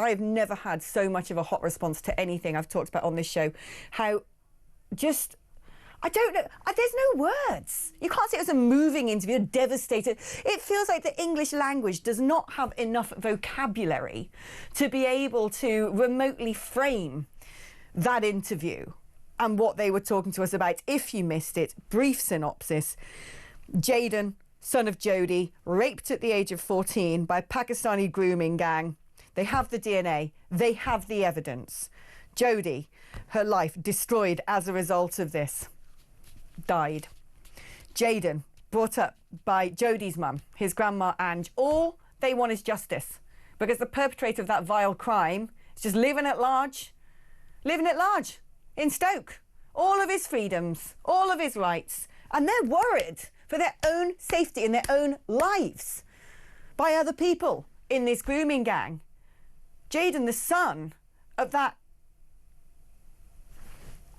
I've never had so much of a hot response to anything I've talked about on this show. How just, I don't know, there's no words. You can't say it was a moving interview, devastated. It feels like the English language does not have enough vocabulary to be able to remotely frame that interview and what they were talking to us about. If you missed it, brief synopsis. Jayden, son of Jodi, raped at the age of 14 by Pakistani grooming gang. They have the DNA. They have the evidence. Jodi, her life destroyed as a result of this. Died. Jayden, brought up by Jodi's mum, his grandma Ange. All they want is justice, because the perpetrator of that vile crime is just living at large in Stoke. All of his freedoms, all of his rights, and they're worried for their own safety and their own lives by other people in this grooming gang. Jayden, the son of that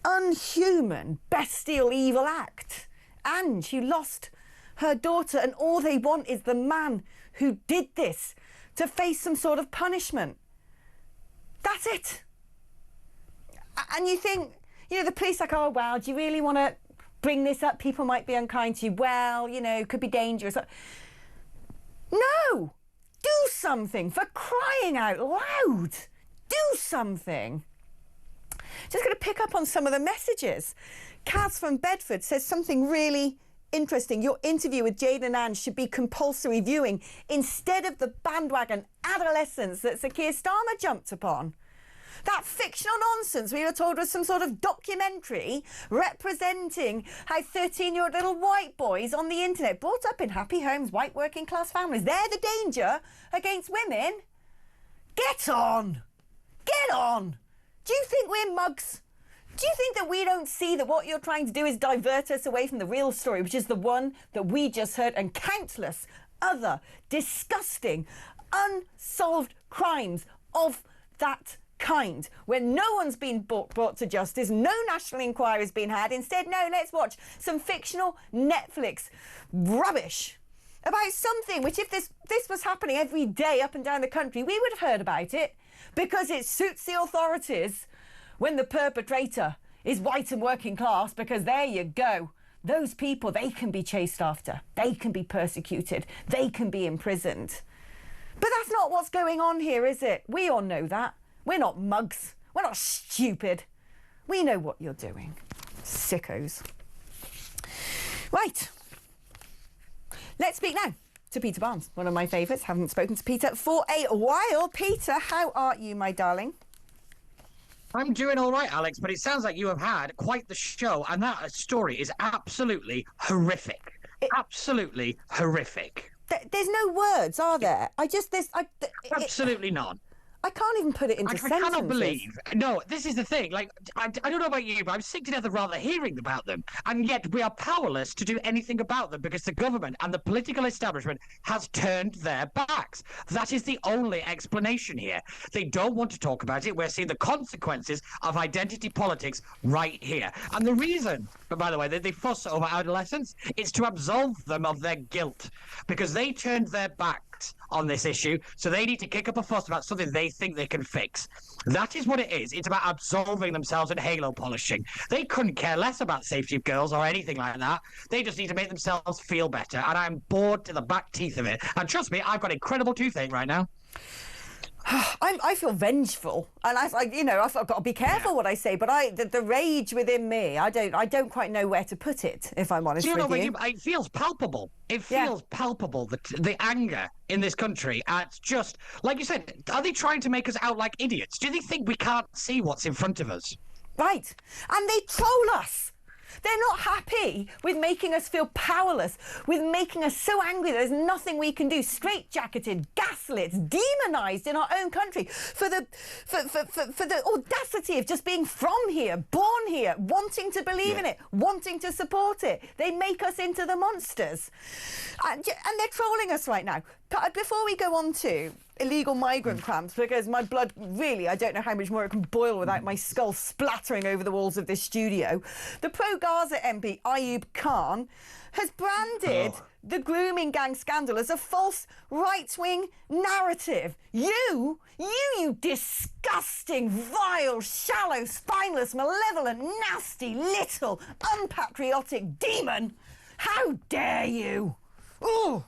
unhuman, bestial, evil act. Ange, who lost her daughter, and all they want is the man who did this to face some sort of punishment. That's it. And you think, you know, the police like, oh, well, do you really want to bring this up? People might be unkind to you. Well, you know, could be dangerous. No! Do something, for crying out loud. Do something. Just going to pick up on some of the messages. Kaz from Bedford says something really interesting. Your interview with Jayden and Ange should be compulsory viewing instead of the bandwagon adolescence that Sir Keir Starmer jumped upon. That fictional nonsense we were told was some sort of documentary representing how 13-year-old little white boys on the internet, brought up in happy homes, white working class families, they're the danger against women. Get on! Get on! Do you think we're mugs? Do you think that we don't see that what you're trying to do is divert us away from the real story, which is the one that we just heard, and countless other disgusting, unsolved crimes of that kind, where no one's been brought to justice, no national inquiry has been had. Instead, no, let's watch some fictional Netflix rubbish about something which, if this was happening every day up and down the country, we would have heard about it, because it suits the authorities when the perpetrator is white and working class, because there you go. Those people, they can be chased after, they can be persecuted, they can be imprisoned. But that's not what's going on here, is it? We all know that. We're not mugs. We're not stupid. We know what you're doing. Sickos. Right. Let's speak now to Peter Barnes, one of my favourites. Haven't spoken to Peter for a while. Peter, how are you, my darling? I'm doing all right, Alex, but it sounds like you have had quite the show, and that story is absolutely horrific. Absolutely horrific. There's no words, are there? Absolutely none. I can't even put it into sentences. I cannot believe. No, this is the thing. Like, I don't know about you, but I'm sick to death of rather hearing about them. And yet we are powerless to do anything about them because the government and the political establishment has turned their backs. That is the only explanation here. They don't want to talk about it. We're seeing the consequences of identity politics right here. And the reason, but by the way, that they fuss over adolescents is to absolve them of their guilt, because they turned their backs on this issue, so they need to kick up a fuss about something they think they can fix. That is what it is. It's about absolving themselves and halo polishing. They couldn't care less about safety of girls or anything like that. They just need to make themselves feel better, and I'm bored to the back teeth of it. And trust me, I've got incredible toothache right now. I feel vengeful, and I've got to be careful what I say. But the rage within me, I don't quite know where to put it. If I'm honest with you, it feels palpable. It feels palpable, the anger in this country. It's just like you said. Are they trying to make us out like idiots? Do they think we can't see what's in front of us? Right, and they troll us. They're not happy with making us feel powerless, with making us so angry that there's nothing we can do. Straitjacketed, gaslit, demonised in our own country for the audacity of just being from here, born here, wanting to believe in it, wanting to support it. They make us into the monsters, and they're trolling us right now. Before we go on to illegal migrant camps because my blood, really, I don't know how much more it can boil without my skull splattering over the walls of this studio. The pro-Gaza MP, Ayub Khan, has branded the grooming gang scandal as a false right-wing narrative. You disgusting, vile, shallow, spineless, malevolent, nasty, little, unpatriotic demon. How dare you? Ooh.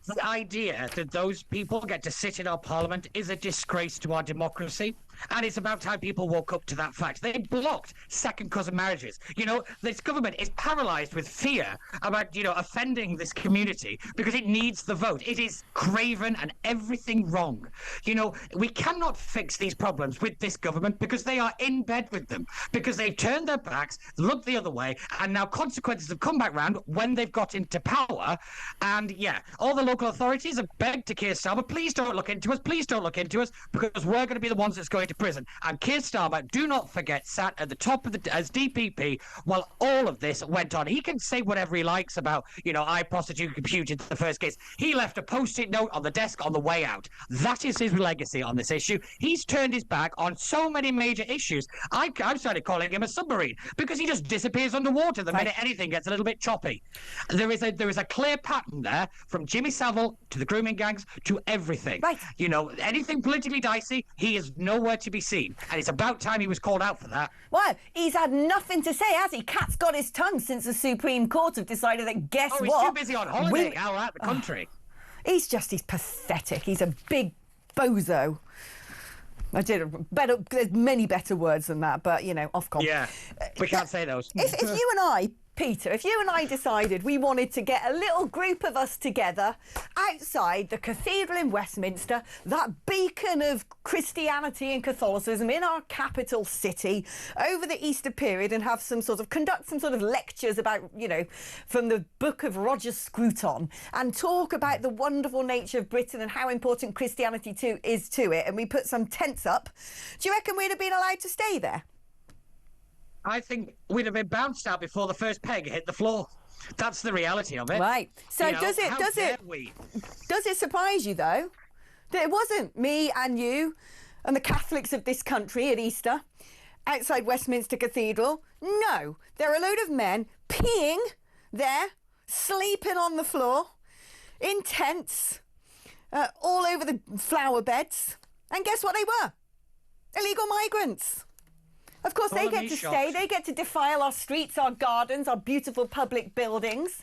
The idea that those people get to sit in our parliament is a disgrace to our democracy. And it's about time people woke up to that fact. They blocked second cousin marriages. You know, this government is paralyzed with fear about, offending this community because it needs the vote. It is craven and everything wrong. We cannot fix these problems with this government because they are in bed with them, because they've turned their backs, looked the other way, and now consequences have come back round when they've got into power. And yeah, all the local authorities have begged to Keir Starmer, please don't look into us, because we're going to be the ones that's going to prison. And Keir Starmer, do not forget, sat at the top of as DPP while all of this went on. He can say whatever he likes about, I prosecuted the first case. He left a post-it note on the desk on the way out. That is his legacy on this issue. He's turned his back on so many major issues. I've started calling him a submarine because he just disappears underwater the minute anything gets a little bit choppy. There is a clear pattern there from Jimmy Savile to the grooming gangs to everything. Right. Anything politically dicey, he is nowhere to be seen. And it's about time he was called out for that. Well, he's had nothing to say, has he? Cat's got his tongue since the Supreme Court have decided that, guess what? He's too busy on holiday out at the country. He's pathetic. He's a big bozo. There's many better words than that, but, Ofcom. Yeah, we can't say those. If you and I, Peter, if you and I decided we wanted to get a little group of us together outside the cathedral in Westminster, that beacon of Christianity and Catholicism in our capital city over the Easter period, and conduct some sort of lectures about, from the book of Roger Scruton, and talk about the wonderful nature of Britain and how important Christianity is to it, and we put some tents up, do you reckon we'd have been allowed to stay there? I think we'd have been bounced out before the first peg hit the floor. That's the reality of it. Right. So does it surprise you, though, that it wasn't me and you and the Catholics of this country at Easter outside Westminster Cathedral? No, there are a load of men peeing there, sleeping on the floor, in tents, all over the flower beds. And guess what they were? Illegal migrants. Of course, they get to stay. They get to defile our streets, our gardens, our beautiful public buildings.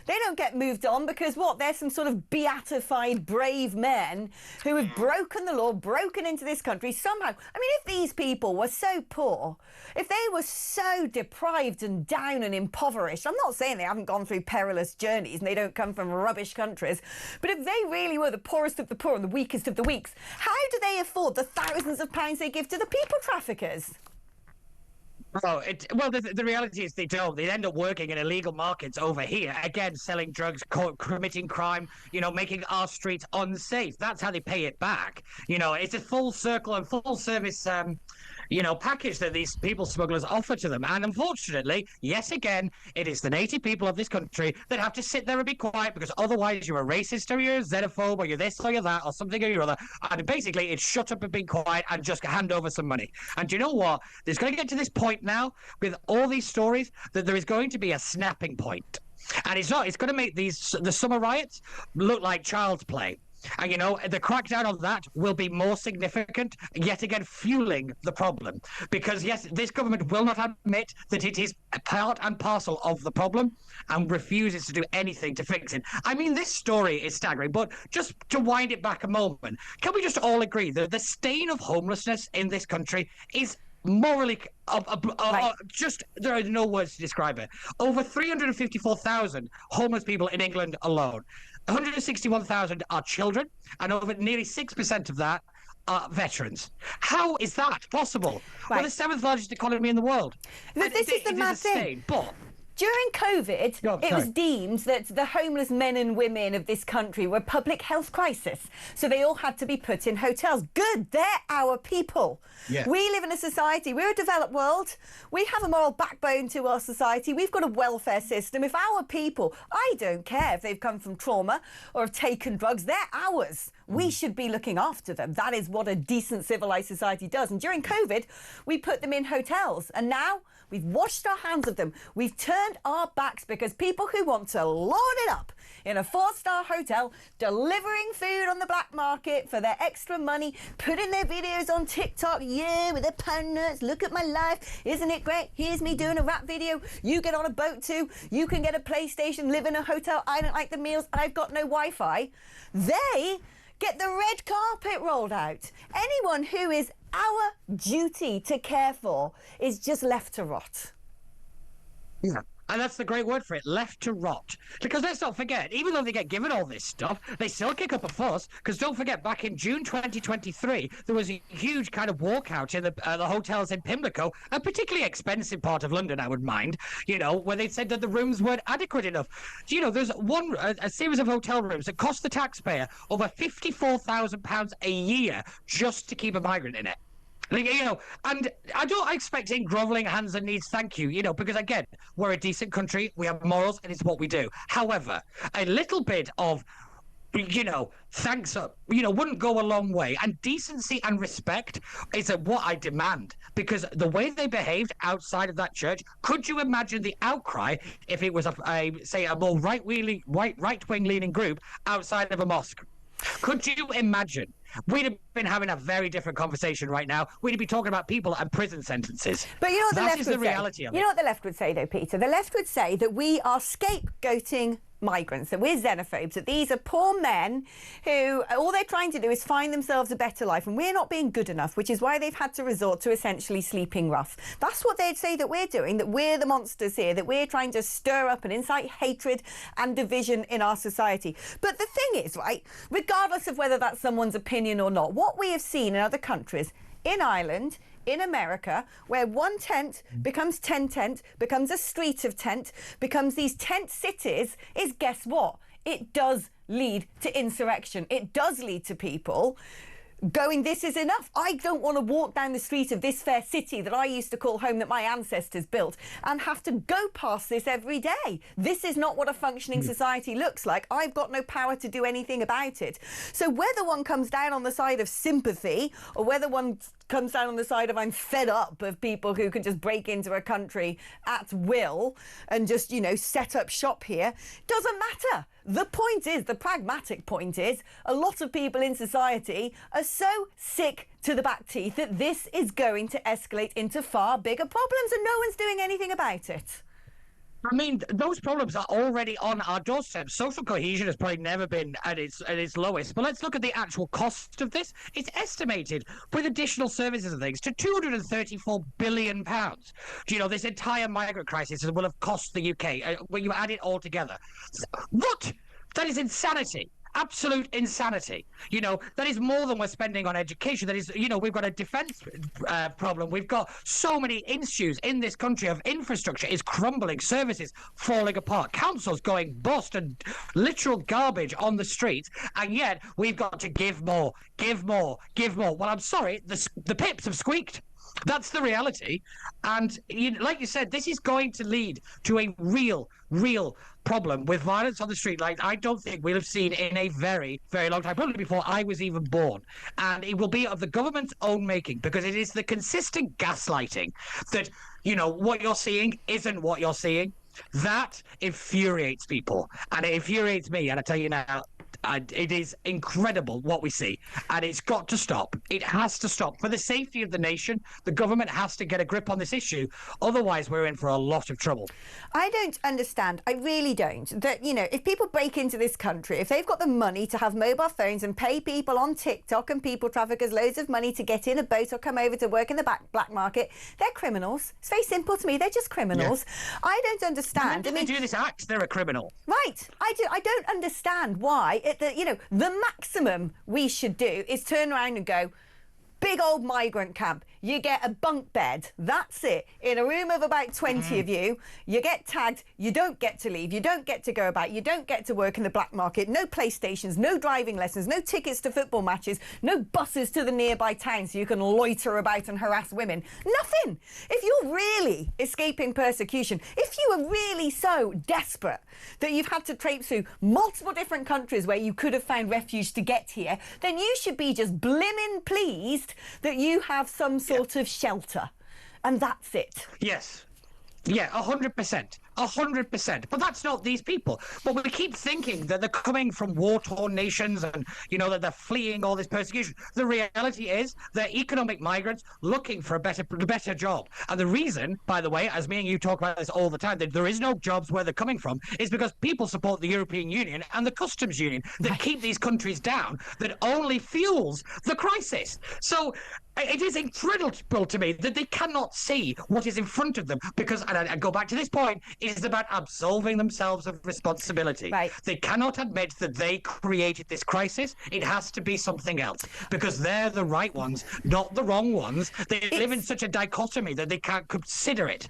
They don't get moved on because, they're some sort of beatified brave men who have broken the law, broken into this country somehow. I mean, if these people were so poor, if they were so deprived and down and impoverished, I'm not saying they haven't gone through perilous journeys and they don't come from rubbish countries, but if they really were the poorest of the poor and the weakest of the weak, how do they afford the thousands of pounds they give to the people traffickers? The reality is they don't. They end up working in illegal markets over here, again, selling drugs, committing crime, making our streets unsafe. That's how they pay it back. It's a full circle and full service, package that these people smugglers offer to them. And unfortunately, yet again, it is the native people of this country that have to sit there and be quiet because otherwise you're a racist or you're a xenophobe or you're this or you're that or something or you're other. And basically, it's shut up and be quiet and just hand over some money. And do you know what? There's going to get to this point now with all these stories that there is going to be a snapping point. And it's going to make the summer riots look like child's play. And, the crackdown on that will be more significant, yet again fueling the problem. Because, yes, this government will not admit that it is a part and parcel of the problem and refuses to do anything to fix it. I mean, this story is staggering, but just to wind it back a moment, can we just all agree that the stain of homelessness in this country is morally just there are no words to describe it. Over 354,000 homeless people in England alone. 161,000 are children, and over nearly 6% of that are veterans. How is that possible? Right. We're the seventh largest economy in the world. This is the mad thing. But during COVID, it was deemed that the homeless men and women of this country were a public health crisis. So they all had to be put in hotels. Good, they're our people. Yeah. We live in a society, we're a developed world. We have a moral backbone to our society. We've got a welfare system. If our people, I don't care if they've come from trauma or have taken drugs, they're ours. We should be looking after them. That is what a decent civilized society does. And during COVID, we put them in hotels, and now we've washed our hands of them. We've turned our backs because people who want to load it up in a 4-star hotel, delivering food on the black market for their extra money, putting their videos on TikTok, yeah, with their pound notes, look at my life, isn't it great? Here's me doing a rap video. You get on a boat too. You can get a PlayStation, live in a hotel. I don't like the meals. I've got no Wi-Fi. They get the red carpet rolled out. Anyone who is our duty to care for is just left to rot. Yeah. And that's the great word for it, left to rot. Because let's not forget, even though they get given all this stuff, they still kick up a fuss. Because don't forget, back in June 2023, there was a huge kind of walkout in the hotels in Pimlico, a particularly expensive part of London, I would mind, where they said that the rooms weren't adequate enough. There's a series of hotel rooms that cost the taxpayer over £54,000 a year just to keep a migrant in it. And I don't expect in grovelling hands and knees, thank you, because again, we're a decent country, we have morals, and it's what we do. However, a little bit of, thanks, wouldn't go a long way. And decency and respect is what I demand, because the way they behaved outside of that church, could you imagine the outcry if it was a more right-wing leaning group outside of a mosque? Could you imagine? We'd have been having a very different conversation right now. We'd be talking about people and prison sentences. But you know what the left would say? That is the reality of it. You know what the left would say, though, Peter? The left would say that we are scapegoating migrants, that we're xenophobes, that these are poor men who all they're trying to do is find themselves a better life, and we're not being good enough, which is why they've had to resort to essentially sleeping rough. That's what they'd say that we're doing, that we're the monsters here, that we're trying to stir up and incite hatred and division in our society. But the thing is, right, regardless of whether that's someone's opinion or not, what we have seen in other countries, in Ireland, in America, where one tent becomes 10 tent, becomes a street of tent, becomes these tent cities, is guess what? It does lead to insurrection. It does lead to people going, this is enough. I don't want to walk down the street of this fair city that I used to call home, that my ancestors built, and have to go past this every day. This is not what a functioning society looks like. I've got no power to do anything about it. So whether one comes down on the side of sympathy, or whether one comes down on the side of I'm fed up of people who can just break into a country at will and just, set up shop here, doesn't matter. The point is, the pragmatic point is, a lot of people in society are so sick to the back teeth that this is going to escalate into far bigger problems, and no one's doing anything about it. I mean, those problems are already on our doorstep. Social cohesion has probably never been at its lowest. But let's look at the actual cost of this. It's estimated, with additional services and things, to £234 billion. This entire migrant crisis will have cost the UK when you add it all together. What? That is insanity. Absolute insanity. That is more than we're spending on education. That is, we've got a defence problem. We've got so many issues in this country of infrastructure is crumbling, services falling apart, councils going bust, and literal garbage on the streets. And yet we've got to give more, give more, give more. Well, I'm sorry, the pips have squeaked. That's the reality. And like you said, this is going to lead to a real problem with violence on the street like I don't think we'll have seen in a very, very long time, probably before I was even born. And it will be of the government's own making, because it is the consistent gaslighting that, what you're seeing isn't what you're seeing. That infuriates people, and it infuriates me. And I tell you now, it is incredible what we see, and it's got to stop. It has to stop. For the safety of the nation, the government has to get a grip on this issue. Otherwise, we're in for a lot of trouble. I don't understand. I really don't. That, if people break into this country, if they've got the money to have mobile phones and pay people on TikTok and people traffickers loads of money to get in a boat or come over to work in the black market, they're criminals. It's very simple to me. They're just criminals. Yeah. I don't understand. When they do this act, they're a criminal. Right. I don't understand why. The maximum we should do is turn around and go, Big old migrant camp. You get a bunk bed. That's it. In a room of about 20 of you, you get tagged. You don't get to leave. You don't get to go about. You don't get to work in the black market. No PlayStations, no driving lessons, no tickets to football matches, no buses to the nearby town so you can loiter about and harass women. Nothing. If you're really escaping persecution, if you are really so desperate that you've had to traipse through multiple different countries where you could have found refuge to get here, then you should be just blimmin' pleased that you have some sort of shelter. And that's it. Yes. Yeah, 100%. 100%. But that's not these people. But we keep thinking that they're coming from war-torn nations and, that they're fleeing all this persecution. The reality is they're economic migrants looking for a better job. And the reason, by the way, as me and you talk about this all the time, that there is no jobs where they're coming from is because people support the European Union and the customs union that keep these countries down, that only fuels the crisis. So it is incredible to me that they cannot see what is in front of them because, and I go back to this point, it is about absolving themselves of responsibility. Right. They cannot admit that they created this crisis. It has to be something else because they're the right ones, not the wrong ones. They live in such a dichotomy that they can't consider it.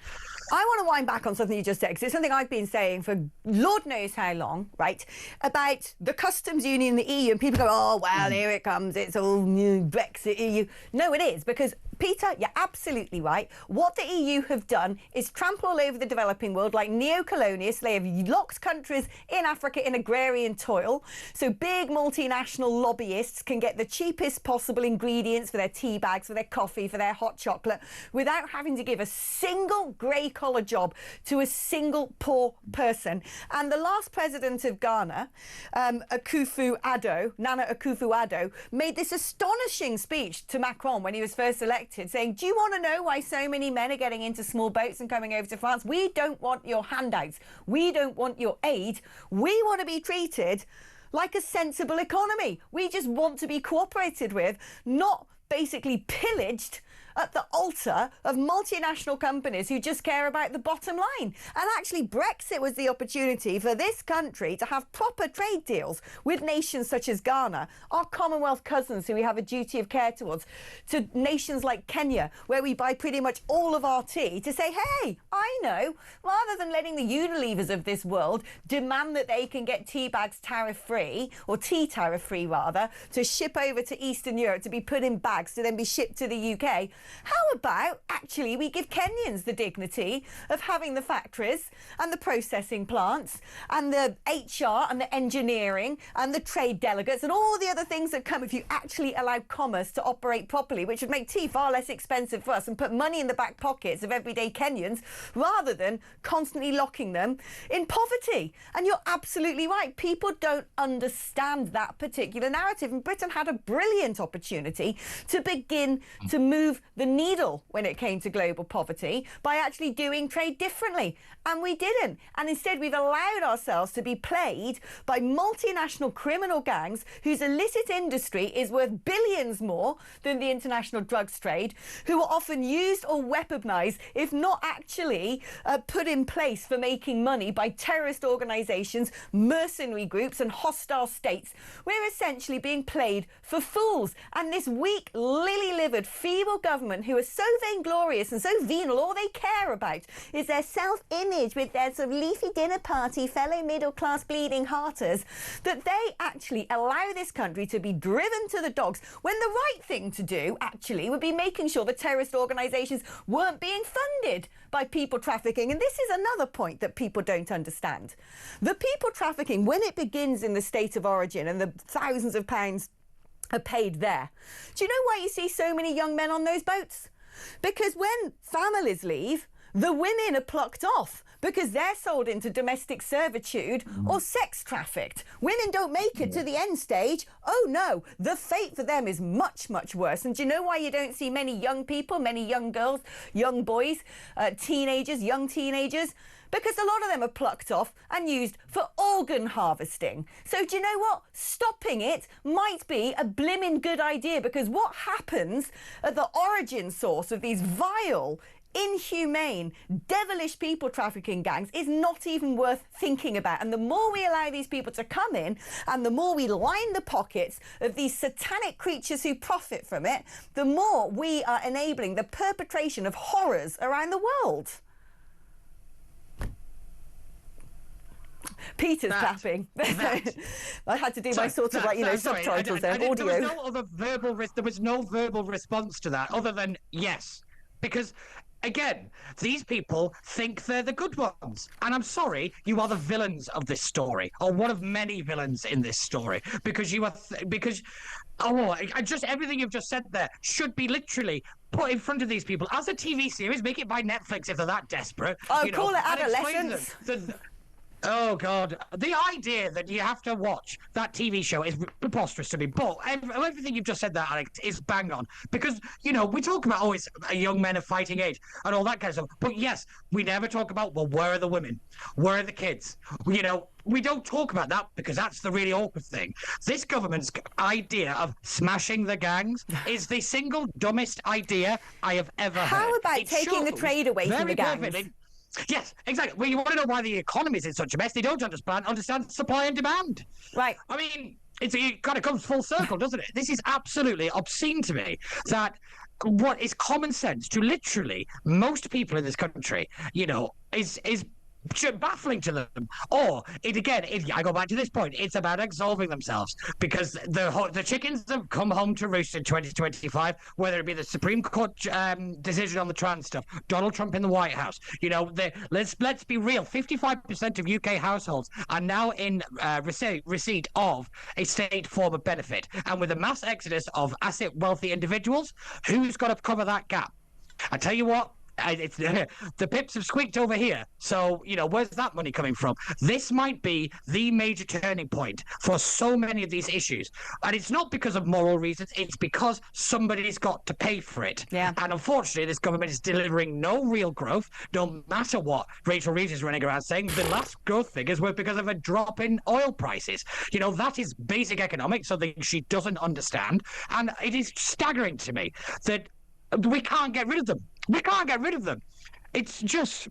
I want to wind back on something you just said, because it's something I've been saying for Lord knows how long, right, about the customs union, the EU, and people go, oh, well, here it comes, it's all new Brexit, EU. No, it is, because, Peter, you're absolutely right. What the EU have done is trample all over the developing world like neo-colonialists. They have locked countries in Africa in agrarian toil, so big multinational lobbyists can get the cheapest possible ingredients for their tea bags, for their coffee, for their hot chocolate, without having to give a single grey-collar job to a single poor person. And the last president of Ghana, Nana Akufo-Addo, made this astonishing speech to Macron when he was first elected, saying, do you want to know why so many men are getting into small boats and coming over to France? We don't want your handouts. We don't want your aid. We want to be treated like a sensible economy. We just want to be cooperated with, not basically pillaged at the altar of multinational companies who just care about the bottom line. And actually, Brexit was the opportunity for this country to have proper trade deals with nations such as Ghana, our Commonwealth cousins who we have a duty of care towards, to nations like Kenya, where we buy pretty much all of our tea, to say, hey, I know, rather than letting the Unilevers of this world demand that they can get tea bags tariff-free, or tea tariff-free rather, to ship over to Eastern Europe to be put in bags to then be shipped to the UK, how about actually we give Kenyans the dignity of having the factories and the processing plants and the HR and the engineering and the trade delegates and all the other things that come if you actually allow commerce to operate properly, which would make tea far less expensive for us and put money in the back pockets of everyday Kenyans rather than constantly locking them in poverty. And you're absolutely right. People don't understand that particular narrative. And Britain had a brilliant opportunity to begin to move the needle when it came to global poverty by actually doing trade differently. And we didn't. And instead, we've allowed ourselves to be played by multinational criminal gangs whose illicit industry is worth billions more than the international drugs trade, who are often used or weaponized, if not actually put in place for making money by terrorist organizations, mercenary groups and hostile states. We're essentially being played for fools. And this weak, lily-livered, feeble government who are so vainglorious and so venal, all they care about is their self-image with their sort of leafy dinner party, fellow middle-class bleeding hearters, that they actually allow this country to be driven to the dogs when the right thing to do actually would be making sure that terrorist organisations weren't being funded by people trafficking. And this is another point that people don't understand. The people trafficking, when it begins in the state of origin and the thousands of pounds are paid there. Do you know why you see so many young men on those boats? Because when families leave, the women are plucked off because they're sold into domestic servitude or sex trafficked. Women don't make it to the end stage. Oh no, the fate for them is much, much worse. And do you know why you don't see many young people, many young girls, young boys, teenagers, young teenagers? Because a lot of them are plucked off and used for organ harvesting. So do you know what? Stopping it might be a blimmin' good idea, because what happens at the origin source of these vile, inhumane, devilish people trafficking gangs is not even worth thinking about. And the more we allow these people to come in, and the more we line the pockets of these satanic creatures who profit from it, the more we are enabling the perpetration of horrors around the world. Peter's clapping. I had to do my sort of subtitles there, audio. There was no verbal response to that other than yes. Because, again, these people think they're the good ones. And I'm sorry, you are the villains of this story, or one of many villains in this story. Because you are... just everything you've just said there should be literally put in front of these people as a TV series. Make it by Netflix if they're that desperate. Call it Adolescence. Oh, God. The idea that you have to watch that TV show is preposterous to me. But everything you've just said there, Alex, is bang on. Because, we talk about always young men of fighting age and all that kind of stuff. But, yes, we never talk about, well, where are the women? Where are the kids? We don't talk about that because that's the really awkward thing. This government's idea of smashing the gangs is the single dumbest idea I have ever heard. How about taking the trade away from the gangs? Yes, exactly. Well, you want to know why the economy is in such a mess? They don't understand supply and demand. Right. I mean, it kind of comes full circle, doesn't it? This is absolutely obscene to me that what is common sense to literally most people in this country, is baffling to them. Or I go back to this point, it's about absolving themselves because the chickens have come home to roost in 2025, whether it be the Supreme Court decision on the trans stuff, Donald Trump in the White House. Let's be real, 55% of UK households are now in receipt of a state form of benefit, and with a mass exodus of asset wealthy individuals, who's got to cover that gap? I tell you what, the pips have squeaked over here. So, where's that money coming from? This might be the major turning point for so many of these issues. And it's not because of moral reasons. It's because somebody's got to pay for it. Yeah. And unfortunately, this government is delivering no real growth, no matter what Rachel Reeves is running around saying. The last growth figures were because of a drop in oil prices. That is basic economics, something she doesn't understand. And it is staggering to me that we can't get rid of them. We can't get rid of them. It's just...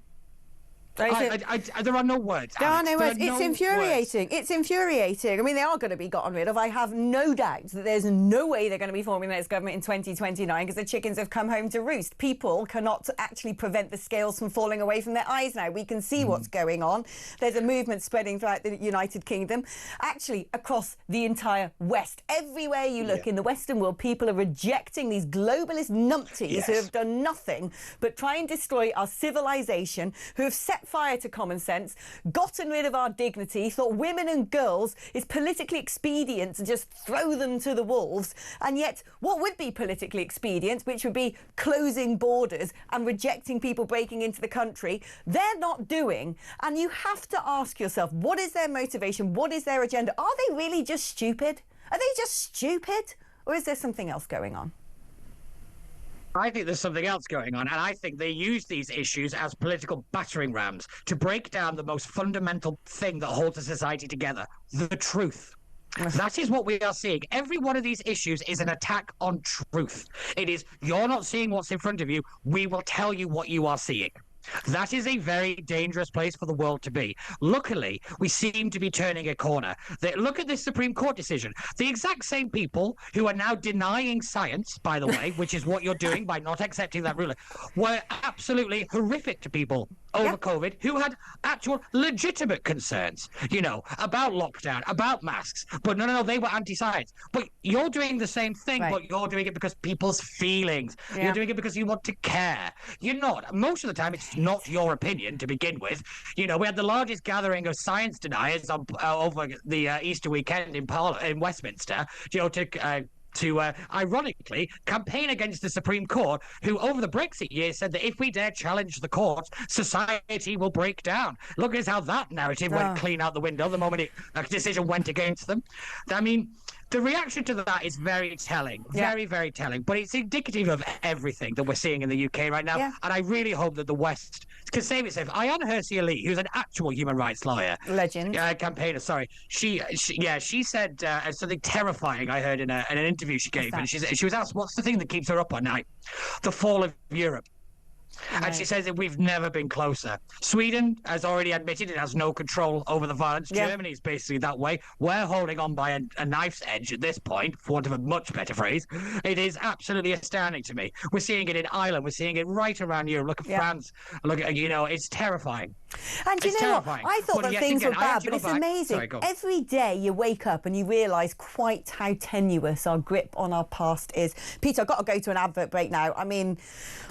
there are no words. There are no words. It's infuriating. Words. It's infuriating. I mean, they are going to be gotten rid of. I have no doubt that there's no way they're going to be forming the next government in 2029 because the chickens have come home to roost. People cannot actually prevent the scales from falling away from their eyes now. We can see what's going on. There's a movement spreading throughout the United Kingdom, actually across the entire West. Everywhere you look in the Western world, people are rejecting these globalist numpties who have done nothing but try and destroy our civilization, who have set fire to common sense, gotten rid of our dignity, thought women and girls is politically expedient to just throw them to the wolves. And yet what would be politically expedient, which would be closing borders and rejecting people breaking into the country, they're not doing. And you have to ask yourself, what is their motivation? What is their agenda? Are they really just stupid? Are they just stupid? Or is there something else going on? I think there's something else going on, and I think they use these issues as political battering rams to break down the most fundamental thing that holds a society together, the truth. That is what we are seeing. Every one of these issues is an attack on truth. It is, you're not seeing what's in front of you, we will tell you what you are seeing. That is a very dangerous place for the world to be. Luckily, we seem to be turning a corner. Look at this Supreme Court decision. The exact same people who are now denying science, by the way, which is what you're doing by not accepting that ruling, were absolutely horrific to people over COVID who had actual legitimate concerns, about lockdown, about masks. But no, they were anti-science. But you're doing the same thing, but you're doing it because people's feelings. Yeah. You're doing it because you want to care. You're not. Most of the time, it's not your opinion to begin with. We had the largest gathering of science deniers over the Easter weekend in Westminster, to ironically campaign against the Supreme Court, who over the Brexit years said that if we dare challenge the courts, society will break down. Look at how that narrative went clean out the window the moment a decision went against them. I mean, the reaction to that is very telling, very, very telling. But it's indicative of everything that we're seeing in the UK right now. Yeah. And I really hope that the West can save itself. Ayana Hirsi Ali, who's an actual human rights lawyer, legend, campaigner. Sorry, she said something terrifying. I heard in an interview she gave, and she was asked, "What's the thing that keeps her up at night?" The fall of Europe. And she says that we've never been closer. Sweden has already admitted it has no control over the violence. Yeah. Germany is basically that way. We're holding on by a knife's edge at this point, for want of a much better phrase. It is absolutely astounding to me. We're seeing it in Ireland. We're seeing it right around Europe. Look at France. Look at, it's terrifying. And you It's know terrifying. what? I thought But that yet things again, were I have bad, to but go it's back. amazing. Sorry, go on. Every day you wake up and you realise quite how tenuous our grip on our past is. Peter, I've got to go to an advert break now. I mean,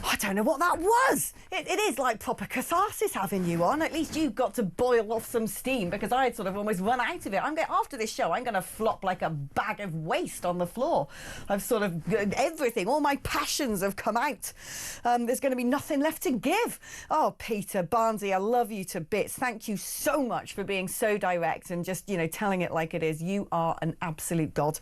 I don't know what that was. It is like proper catharsis having you on. At least you got to boil off some steam, because I had sort of almost run out of it. After this show, I'm going to flop like a bag of waste on the floor. I've sort of everything, all my passions have come out. There's going to be nothing left to give. Oh, Peter Barnsley, I love you to bits. Thank you so much for being so direct and just, telling it like it is. You are an absolute god.